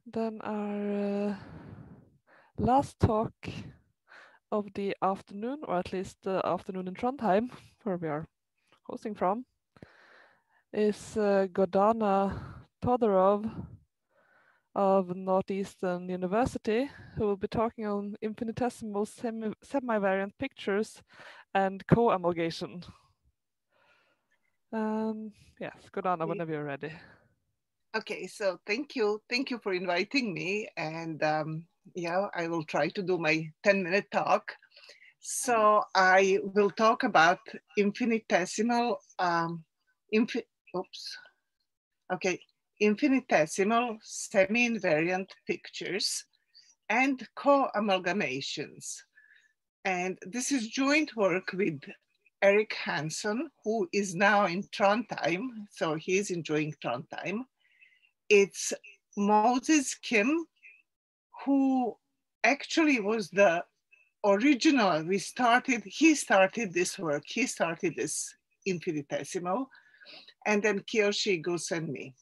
Then our last talk of the afternoon, or at least the afternoon in Trondheim, where we are hosting from, is Gordana Todorov of Northeastern University, who will be talking on infinitesimal semi-invariant pictures and co-amalgamation. Yes, Gordana, whenever you're ready. Okay, so thank you for inviting me, and yeah, I will try to do my 10-minute talk. So I will talk about infinitesimal, infinitesimal semi-invariant pictures and co-amalgamations. And this is joint work with Eric Hanson, who is now in Trondheim, so he's enjoying Trondheim. It's Moses Kim, who actually was the original. He started this work. He started this infinitesimal, and then Kiyoshi Igusa and me.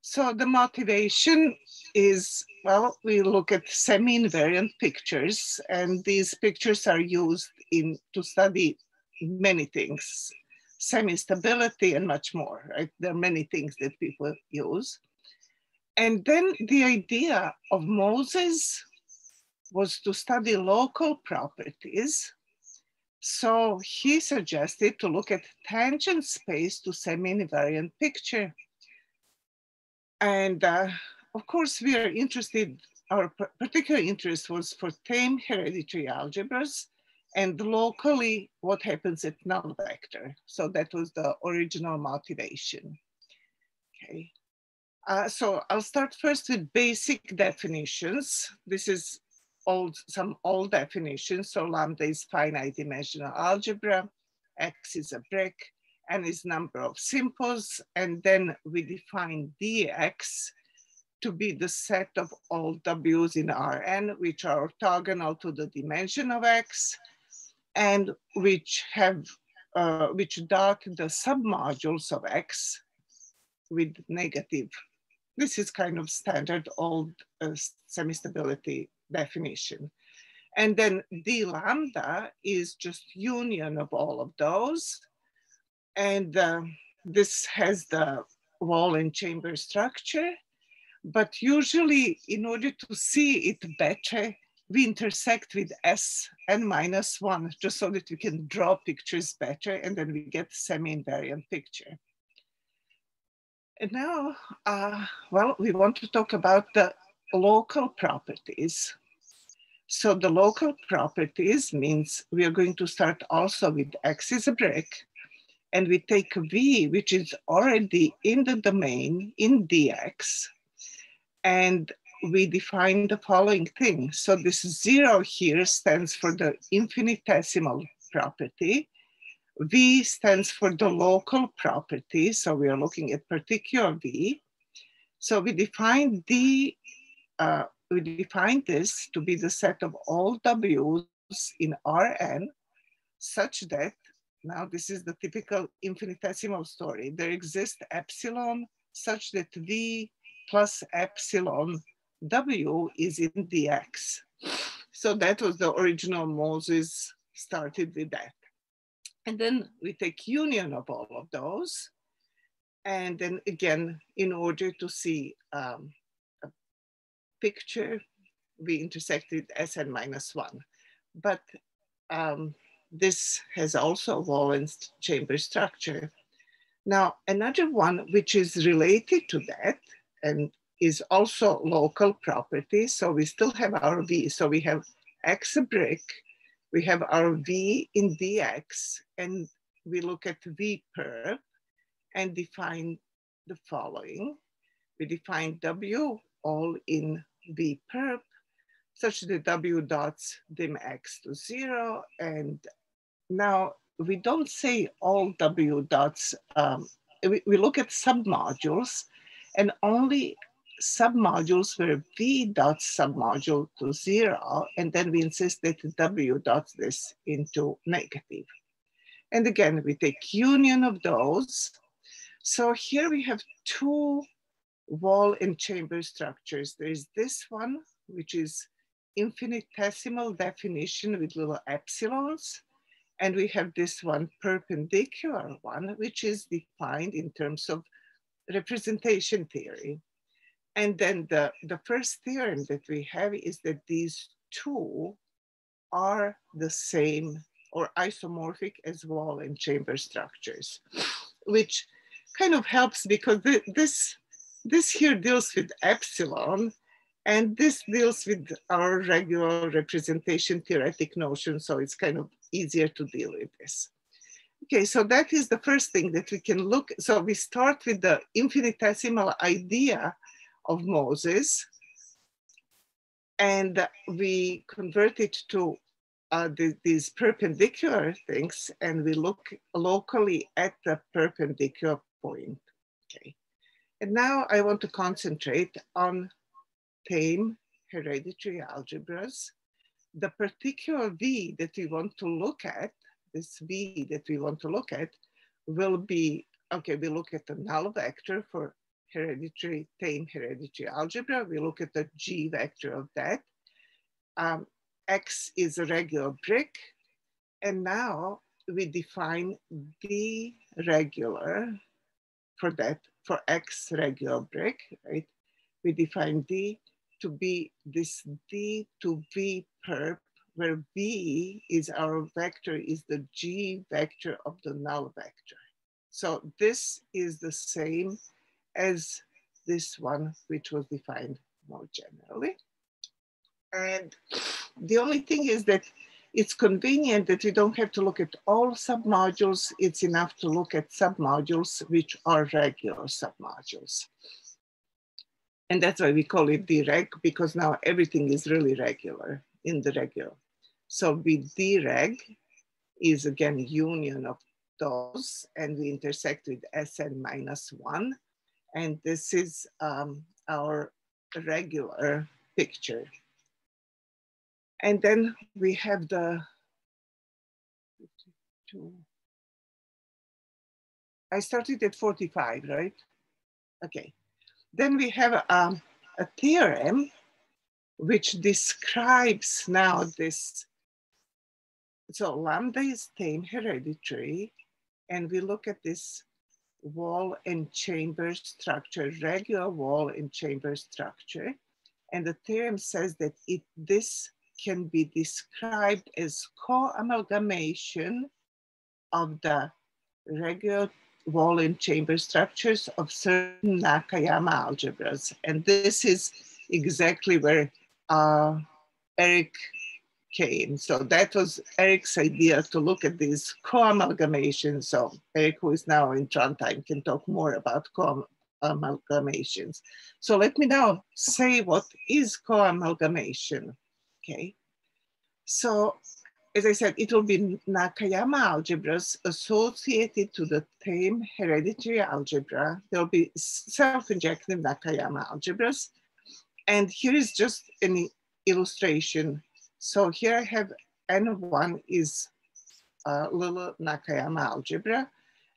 So the motivation is, well, we look at semi-invariant pictures, and these pictures are used to study many things, semi-stability and much more, right? There are many things that people use. And then the idea of Moses was to study local properties. So he suggested to look at tangent space to semi-invariant picture. And of course, we are interested, our particular interest was for tame hereditary algebras and locally what happens at null vector. So that was the original motivation. Okay. So I'll start first with basic definitions. This is some old definitions. So lambda is finite dimensional algebra, X is a brick, N is number of simples, and then we define dx to be the set of all W's in Rn, which are orthogonal to the dimension of X, and which dot the submodules of X with negative. This is kind of standard old semi-stability definition. And then d lambda is just union of all of those. And this has the wall and chamber structure. But usually, in order to see it better, we intersect with Sn-1, just so that we can draw pictures better, and then we get semi-invariant picture. And now, well, we want to talk about the local properties. So the local properties means we are going to start also with X is a brick, and we take V, which is already in the domain in dx, and we define the following thing. So this 0 here stands for the infinitesimal property. V stands for the local property. So we are looking at particular V. So we define this to be the set of all W's in Rn such that, now this is the typical infinitesimal story. There exists epsilon such that V plus epsilon W is in dx. So that was the original Moses started with that. And then we take union of all of those. And then again, in order to see a picture, we intersected Sn-1. But this has also a wall and chamber structure. Now, another one which is related to that and is also local property. So we still have our V. So we have X a brick, we have our V in dx, and we look at V perp and define the following. We define W all in V perp such that W dots dim X to 0. And now we don't say all W dots, we look at submodules, and only submodules where V dots submodule to 0, and then we insist that W dots this into negative. And again, we take union of those. So here we have two wall and chamber structures. There is this one, which is infinitesimal definition with little epsilons. And we have this one perpendicular one, which is defined in terms of representation theory. And then the first theorem that we have is that these two are the same or isomorphic as wall and chamber structures, which kind of helps because this here deals with epsilon, and this deals with our regular representation theoretic notion, so it's kind of easier to deal with this. Okay, so that is the first thing that we can look. So we start with the infinitesimal idea of Moses, and we convert it to these perpendicular things, and we look locally at the perpendicular point. Okay, and now I want to concentrate on tame hereditary algebras. The particular V that we want to look at, this V that we want to look at will be, okay, we look at the null vector for hereditary, tame hereditary algebra. We look at the G vector of that. X is a regular brick. And now we define D regular for that, for X regular brick, right? We define D to be this D to V perp, where V is our vector, is the G vector of the null vector. So this is the same as this one, which was defined more generally. And the only thing is that it's convenient that we don't have to look at all submodules. It's enough to look at submodules which are regular submodules. And that's why we call it direg, because now everything is really regular in the regular. So with direg is again union of those, and we intersect with Sn minus 1. And this is our regular picture. And then we have the, I started at 45, right? Okay. Then we have a theorem which describes now this. So lambda is tame hereditary, and we look at this wall and chamber structure, regular wall and chamber structure. And the theorem says that this can be described as co-amalgamation of the regular wall and chamber structures of certain Nakayama algebras. And this is exactly where Eric came. So that was Eric's idea, to look at these co-amalgamations. So Eric, who is now in Trondheim, can talk more about co-amalgamations. So let me now say what is co-amalgamation, okay? So as I said, it will be Nakayama algebras associated to the tame hereditary algebra. There'll be self-injective Nakayama algebras. And here is just an illustration. So here I have N1 is little Nakayama algebra.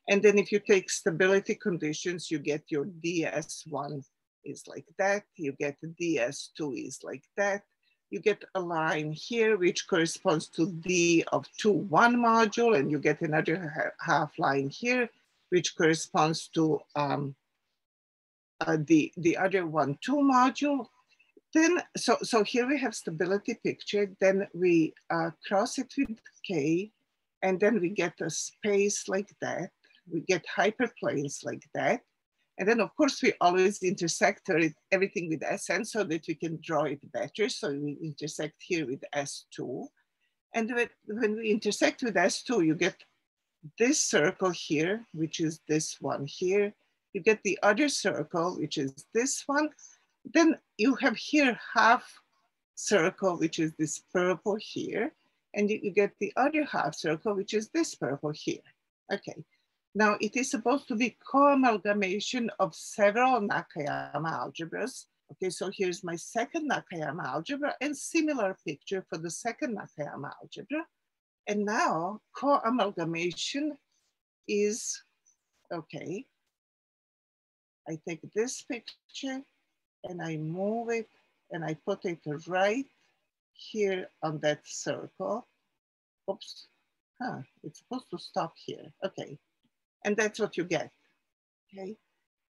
And then if you take stability conditions, you get your DS1 is like that. You get the DS2 is like that. You get a line here, which corresponds to D of 2, 1 module. And you get another half line here, which corresponds to the other 1, 2 module. Then, so here we have stability picture, then we cross it with K, and then we get a space like that. We get hyperplanes like that. And then of course we always intersect everything with Sn so that we can draw it better. So we intersect here with S2. And when we intersect with S2, you get this circle here, which is this one here. You get the other circle, which is this one. Then you have here half circle, which is this purple here. And you get the other half circle, which is this purple here. Okay. Now it is supposed to be co-amalgamation of several Nakayama algebras. Okay, so here's my second Nakayama algebra and similar picture for the second Nakayama algebra. And now co-amalgamation is, okay, I take this picture and I move it and I put it right here on that circle. Oops, it's supposed to stop here. Okay, and that's what you get, okay?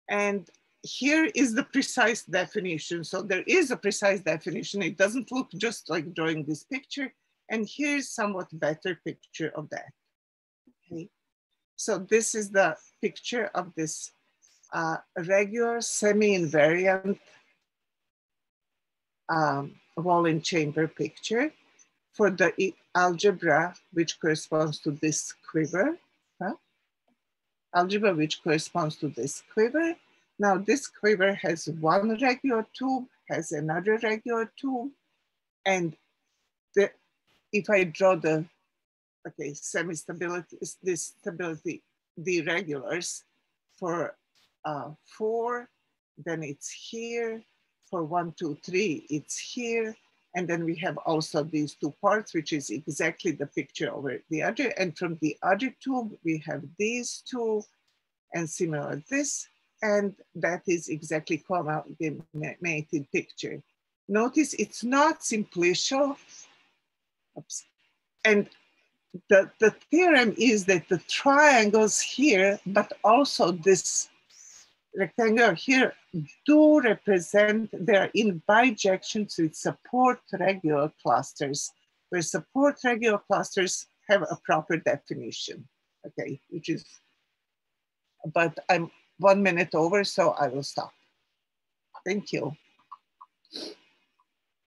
And here is the precise definition. So there is a precise definition. It doesn't look just like drawing this picture. And here's somewhat better picture of that, okay? So this is the picture of this regular semi-invariant Wallen chamber picture for the algebra, which corresponds to this quiver. Algebra which corresponds to this quiver. Now this quiver has one regular tube, has another regular tube, and if I draw the semi-stability, this stability, the regulars for 4, then it's here. For 1, 2, 3, it's here. And then we have also these two parts, which is exactly the picture over the other. And from the other tube, we have these two and similar this. And that is exactly co-amalgamated picture. Notice it's not simplicial. Oops. And the theorem is that the triangles here, but also this rectangle here, do represent, they're in bijections with support regular clusters, where support regular clusters have a proper definition, okay, which is, but I'm 1 minute over, so I will stop. Thank you.